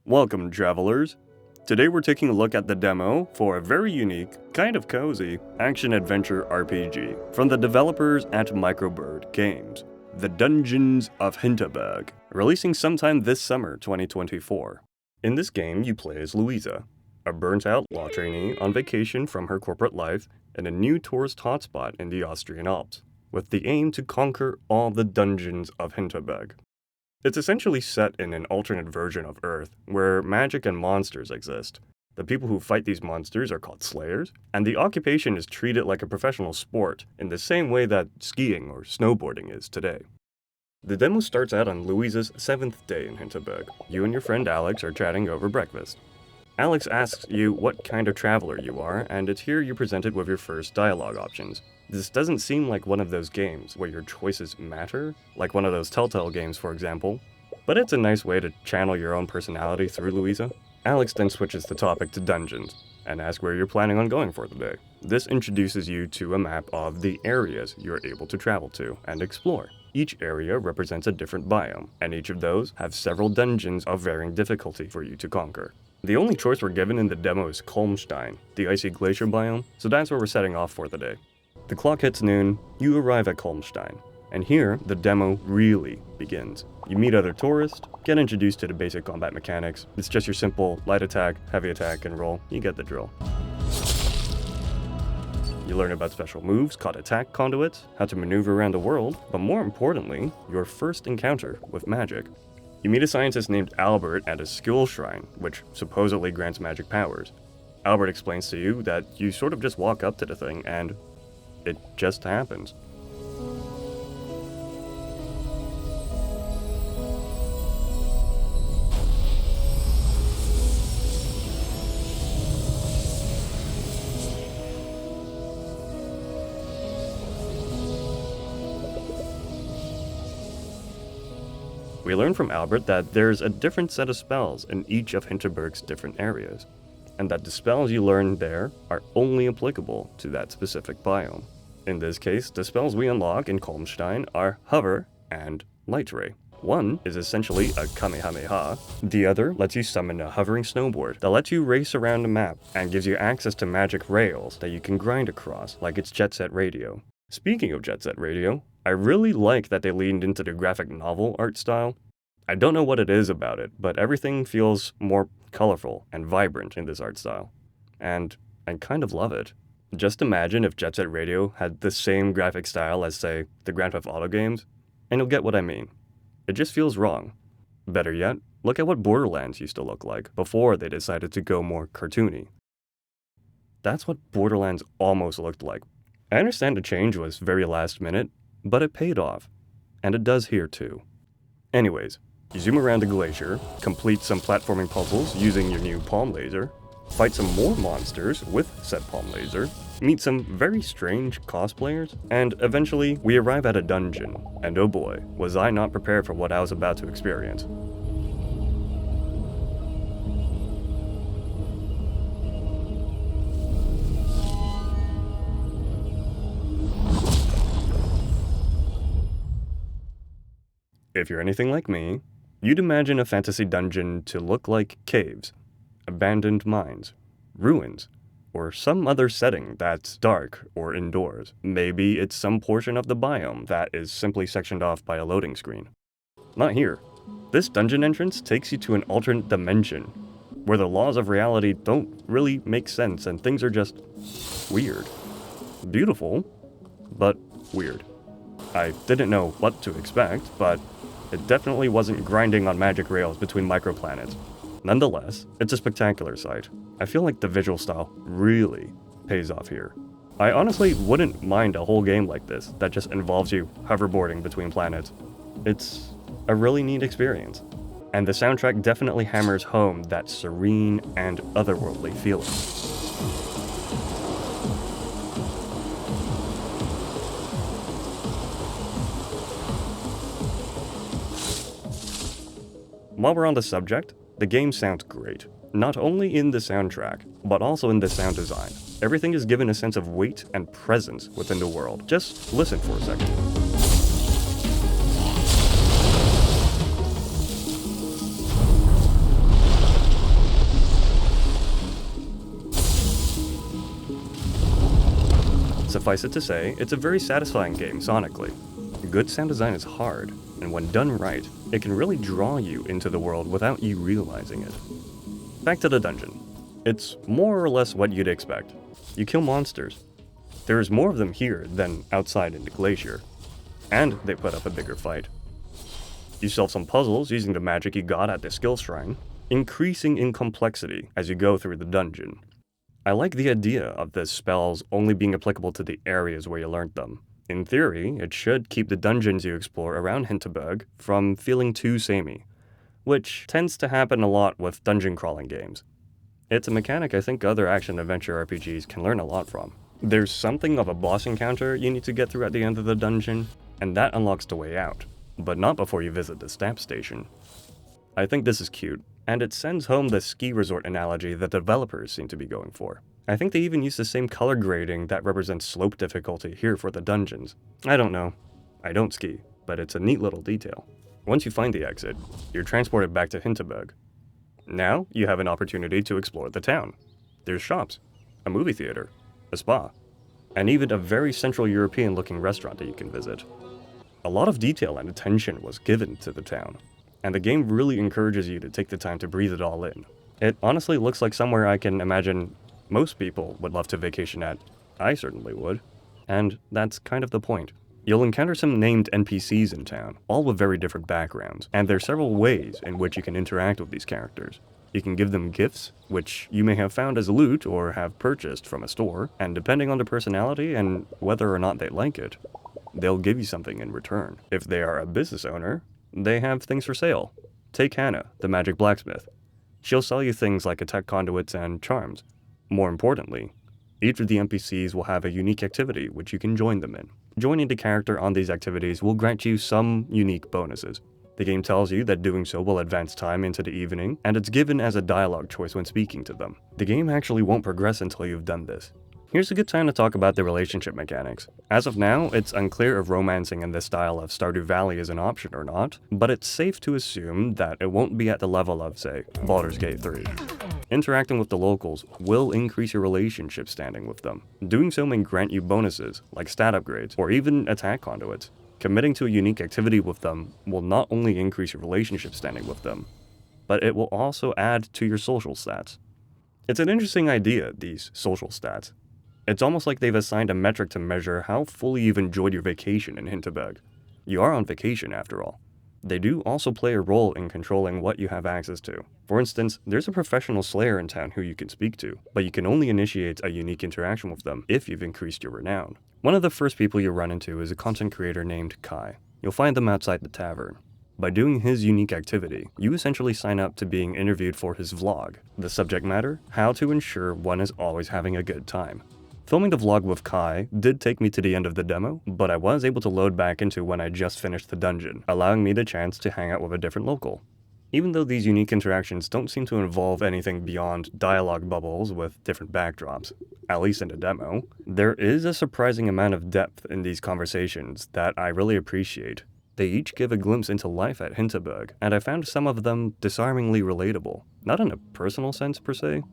Welcome, travelers. Today we're taking a look at the demo for a very unique, kind of cozy, action-adventure RPG from the developers at Microbird Games, the Dungeons of Hinterberg, releasing sometime this summer 2024. In this game, you play as Louisa, a burnt-out law trainee on vacation from her corporate life in a new tourist hotspot in the Austrian Alps, with the aim to conquer all the Dungeons of Hinterberg. It's essentially set in an alternate version of Earth, where magic and monsters exist. The people who fight these monsters are called slayers, and the occupation is treated like a professional sport in the same way that skiing or snowboarding is today. The demo starts out on Louisa's 7th day in Hinterberg. You and your friend Alex are chatting over breakfast. Alex asks you what kind of traveler you are, and it's here you're presented with your first dialogue options. This doesn't seem like one of those games where your choices matter, like one of those Telltale games for example, but it's a nice way to channel your own personality through Louisa. Alex then switches the topic to dungeons, and asks where you're planning on going for the day. This introduces you to a map of the areas you're able to travel to and explore. Each area represents a different biome, and each of those have several dungeons of varying difficulty for you to conquer. The only choice we're given in the demo is Kolmstein, the icy glacier biome, so that's where we're setting off for the day. The clock hits noon, you arrive at Kolmstein, and here, the demo really begins. You meet other tourists, get introduced to the basic combat mechanics. It's just your simple light attack, heavy attack, and roll. You get the drill. You learn about special moves called attack conduits, how to maneuver around the world, but more importantly, your first encounter with magic. You meet a scientist named Albert at a skill shrine, which supposedly grants magic powers. Albert explains to you that you sort of just walk up to the thing and it just happens. We learn from Albert that there's a different set of spells in each of Hinterberg's different areas, and that the spells you learn there are only applicable to that specific biome. In this case, the spells we unlock in Kolmstein are Hover and Light Ray. One is essentially a Kamehameha, the other lets you summon a hovering snowboard that lets you race around the map and gives you access to magic rails that you can grind across like it's Jet Set Radio. Speaking of Jet Set Radio, I really like that they leaned into the graphic novel art style. I don't know what it is about it, but everything feels more colorful and vibrant in this art style. And I kind of love it. Just imagine if Jet Set Radio had the same graphic style as, say, the Grand Theft Auto games, and you'll get what I mean. It just feels wrong. Better yet, look at what Borderlands used to look like before they decided to go more cartoony. That's what Borderlands almost looked like. I understand the change was very last minute, but it paid off. And it does here too. Anyways, you zoom around the glacier, complete some platforming puzzles using your new palm laser, fight some more monsters with said palm laser, meet some very strange cosplayers, and eventually we arrive at a dungeon, and oh boy, was I not prepared for what I was about to experience. If you're anything like me, you'd imagine a fantasy dungeon to look like caves, abandoned mines, ruins, or some other setting that's dark or indoors. Maybe it's some portion of the biome that is simply sectioned off by a loading screen. Not here. This dungeon entrance takes you to an alternate dimension, where the laws of reality don't really make sense and things are just weird. Beautiful, but weird. I didn't know what to expect, but it definitely wasn't grinding on magic rails between microplanets. Nonetheless, it's a spectacular sight. I feel like the visual style really pays off here. I honestly wouldn't mind a whole game like this that just involves you hoverboarding between planets. It's a really neat experience. And the soundtrack definitely hammers home that serene and otherworldly feeling. While we're on the subject, the game sounds great. Not only in the soundtrack, but also in the sound design. Everything is given a sense of weight and presence within the world. Just listen for a second. Suffice it to say, it's a very satisfying game sonically. Good sound design is hard, and when done right, it can really draw you into the world without you realizing it. Back to the dungeon. It's more or less what you'd expect. You kill monsters. There's more of them here than outside in the glacier, and they put up a bigger fight. You solve some puzzles using the magic you got at the skill shrine, increasing in complexity as you go through the dungeon. I like the idea of the spells only being applicable to the areas where you learned them. In theory, it should keep the dungeons you explore around Hinterberg from feeling too samey, which tends to happen a lot with dungeon crawling games. It's a mechanic I think other action-adventure RPGs can learn a lot from. There's something of a boss encounter you need to get through at the end of the dungeon, and that unlocks the way out, but not before you visit the stamp station. I think this is cute, and it sends home the ski resort analogy that developers seem to be going for. I think they even use the same color grading that represents slope difficulty here for the dungeons. I don't know. I don't ski, but it's a neat little detail. Once you find the exit, you're transported back to Hinterberg. Now, you have an opportunity to explore the town. There's shops, a movie theater, a spa, and even a very Central European-looking restaurant that you can visit. A lot of detail and attention was given to the town, and the game really encourages you to take the time to breathe it all in. It honestly looks like somewhere I can imagine most people would love to vacation at. I certainly would. And that's kind of the point. You'll encounter some named NPCs in town, all with very different backgrounds, and there are several ways in which you can interact with these characters. You can give them gifts, which you may have found as loot or have purchased from a store, and depending on their personality and whether or not they like it, they'll give you something in return. If they are a business owner, they have things for sale. Take Hannah, the magic blacksmith. She'll sell you things like attack conduits and charms. More importantly, each of the NPCs will have a unique activity which you can join them in. Joining the character on these activities will grant you some unique bonuses. The game tells you that doing so will advance time into the evening, and it's given as a dialogue choice when speaking to them. The game actually won't progress until you've done this. Here's a good time to talk about the relationship mechanics. As of now, it's unclear if romancing in this style of Stardew Valley is an option or not, but it's safe to assume that it won't be at the level of, say, Baldur's Gate 3. Interacting with the locals will increase your relationship standing with them. Doing so may grant you bonuses, like stat upgrades, or even attack conduits. Committing to a unique activity with them will not only increase your relationship standing with them, but it will also add to your social stats. It's an interesting idea, these social stats. It's almost like they've assigned a metric to measure how fully you've enjoyed your vacation in Hinterberg. You are on vacation after all. They do also play a role in controlling what you have access to. For instance, there's a professional slayer in town who you can speak to, but you can only initiate a unique interaction with them if you've increased your renown. One of the first people you run into is a content creator named Kai. You'll find them outside the tavern. By doing his unique activity, you essentially sign up to being interviewed for his vlog. The subject matter? How to ensure one is always having a good time. Filming the vlog with Kai did take me to the end of the demo, but I was able to load back into when I just finished the dungeon, allowing me the chance to hang out with a different local. Even though these unique interactions don't seem to involve anything beyond dialogue bubbles with different backdrops, at least in the demo, there is a surprising amount of depth in these conversations that I really appreciate. They each give a glimpse into life at Hinterberg, and I found some of them disarmingly relatable. Not in a personal sense per se.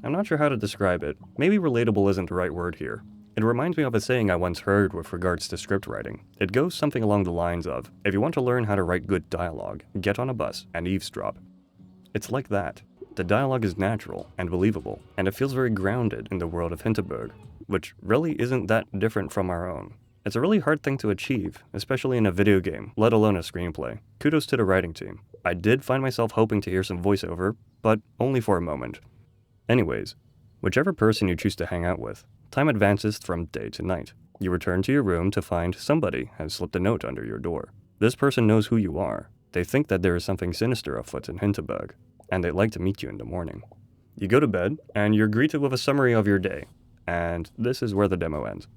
I'm not sure how to describe it. Maybe relatable isn't the right word here. It reminds me of a saying I once heard with regards to script writing. It goes something along the lines of, if you want to learn how to write good dialogue, get on a bus and eavesdrop. It's like that. The dialogue is natural and believable, and it feels very grounded in the world of Hinterberg, which really isn't that different from our own. It's a really hard thing to achieve, especially in a video game, let alone a screenplay. Kudos to the writing team. I did find myself hoping to hear some voiceover, but only for a moment. Anyways, whichever person you choose to hang out with, time advances from day to night. You return to your room to find somebody has slipped a note under your door. This person knows who you are. They think that there is something sinister afoot in Hinterberg, and they'd like to meet you in the morning. You go to bed, and you're greeted with a summary of your day, and this is where the demo ends.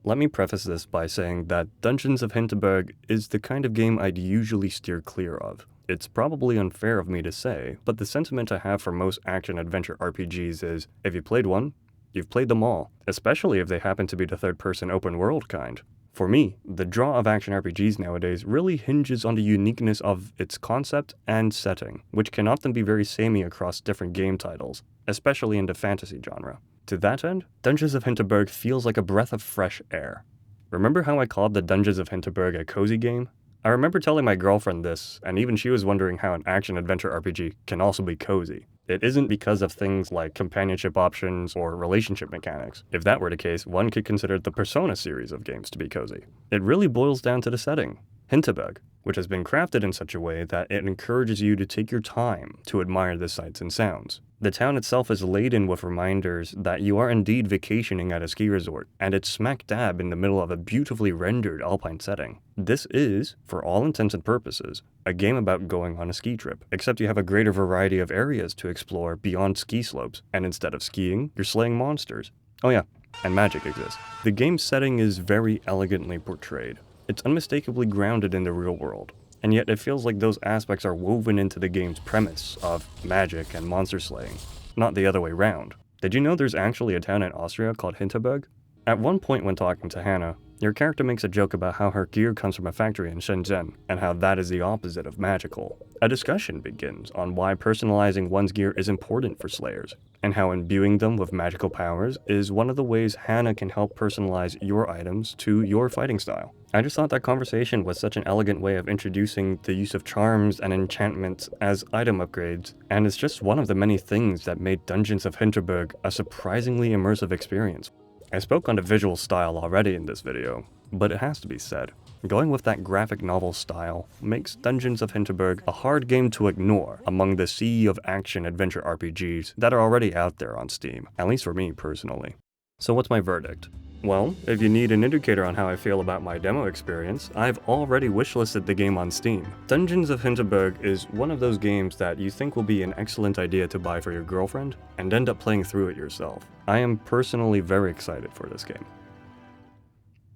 Let me preface this by saying that Dungeons of Hinterberg is the kind of game I'd usually steer clear of. It's probably unfair of me to say, but the sentiment I have for most action-adventure RPGs is, if you played one, you've played them all, especially if they happen to be the third-person open-world kind. For me, the draw of action RPGs nowadays really hinges on the uniqueness of its concept and setting, which can often be very samey across different game titles, especially in the fantasy genre. To that end, Dungeons of Hinterberg feels like a breath of fresh air. Remember how I called the Dungeons of Hinterberg a cozy game? I remember telling my girlfriend this, and even she was wondering how an action-adventure RPG can also be cozy. It isn't because of things like companionship options or relationship mechanics. If that were the case, one could consider the Persona series of games to be cozy. It really boils down to the setting, Hinterberg, which has been crafted in such a way that it encourages you to take your time to admire the sights and sounds. The town itself is laden with reminders that you are indeed vacationing at a ski resort, and it's smack dab in the middle of a beautifully rendered Alpine setting. This is, for all intents and purposes, a game about going on a ski trip, except you have a greater variety of areas to explore beyond ski slopes, and instead of skiing, you're slaying monsters. Oh yeah, and magic exists. The game's setting is very elegantly portrayed. It's unmistakably grounded in the real world, and yet it feels like those aspects are woven into the game's premise of magic and monster slaying, not the other way round. Did you know there's actually a town in Austria called Hinterberg? At one point when talking to Hannah, your character makes a joke about how her gear comes from a factory in Shenzhen, and how that is the opposite of magical. A discussion begins on why personalizing one's gear is important for slayers, and how imbuing them with magical powers is one of the ways Hannah can help personalize your items to your fighting style. I just thought that conversation was such an elegant way of introducing the use of charms and enchantments as item upgrades, and it's just one of the many things that made Dungeons of Hinterberg a surprisingly immersive experience. I spoke on the visual style already in this video, but it has to be said, going with that graphic novel style makes Dungeons of Hinterberg a hard game to ignore among the sea of action-adventure RPGs that are already out there on Steam, at least for me personally. So what's my verdict? Well, if you need an indicator on how I feel about my demo experience, I've already wishlisted the game on Steam. Dungeons of Hinterberg is one of those games that you think will be an excellent idea to buy for your girlfriend, and end up playing through it yourself. I am personally very excited for this game.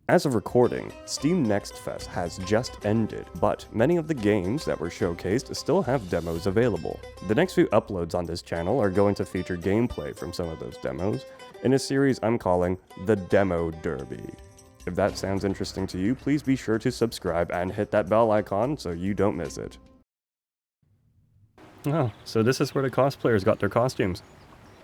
As of recording, Steam Next Fest has just ended, but many of the games that were showcased still have demos available. The next few uploads on this channel are going to feature gameplay from some of those demos, in a series I'm calling the Demo Derby. If that sounds interesting to you, please be sure to subscribe and hit that bell icon so you don't miss it. Oh, so this is where the cosplayers got their costumes.